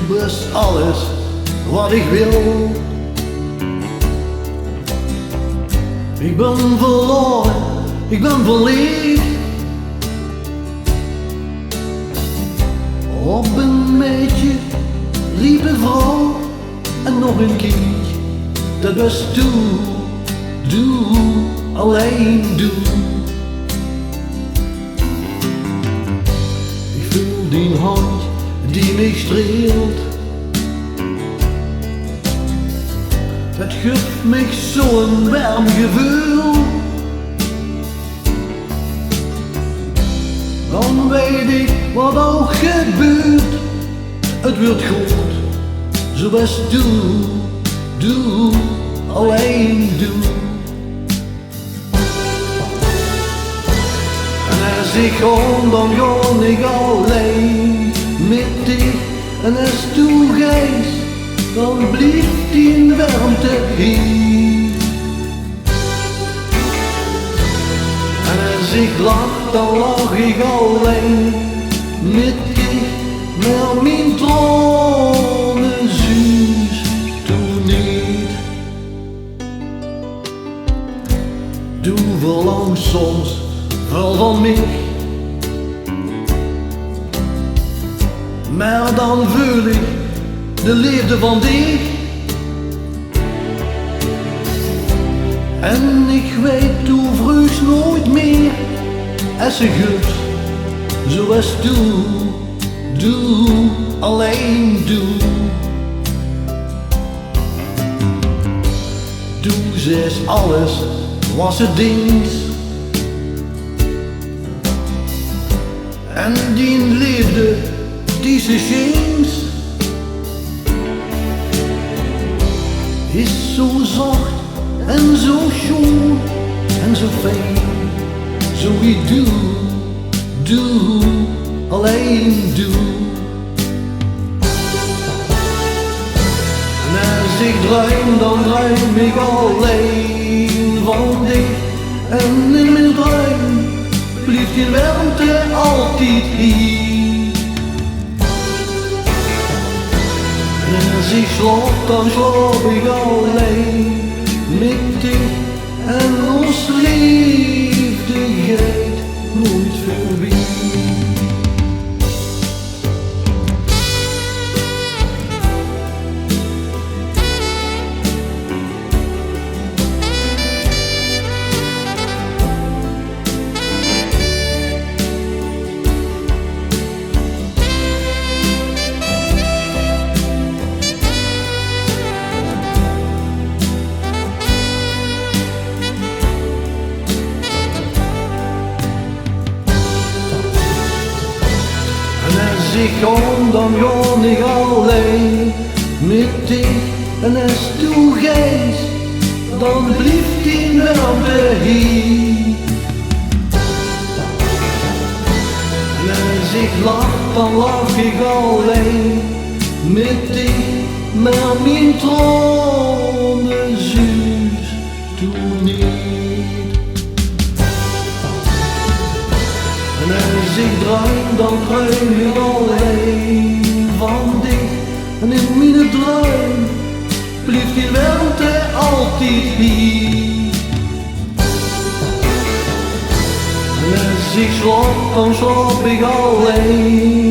best alles wat ik wil. Ik ben verloren, ik ben verliefd op een meisje, lieve vrouw en nog een kind. Dat was doe, alleen doe. Ik voel die hand die mij streelt. Het geeft mij zo'n warm gevoel. Dan weet ik wat ook gebeurt. Het wordt goed, zoals doe, alleen doe. En als ik kom, dan ga ik alleen met dich. En als du gehst, dan blijft die warmte hier. En als ik lach, dan lach ik alleen met dich. Maar mijn tranen zuus toen niet. Du verlangt soms wel van mij, maar dan voel ik de liefde van dich. En ik weet toe vreugd nooit meer als ze geeft, zoals doe, alleen doe. Doe zes alles was het dient. En die liefde die ze schenkt is zo zacht en zo schoon en zo fijn. Zo ik doe, alleen doe. En als ik droom, dan droom ik alleen van dich. En in mijn droom blijft die warmte altijd hier. En als ik slaap, dan slaap ik alleen met dich. En ons liefde gaat nooit voorbij. Als ik kom, dan ga ik alleen met dich. En als du gehst, dan blijft die warmte hier. En als ik lach, dan lach ik alleen met dich. Maar mijn tranen zuus toen niet. En als ik droom, dan droom ik alleen van dich. En in mijn droom blijft die warmte altijd hier. En als ik slaap, dan slaap ik alleen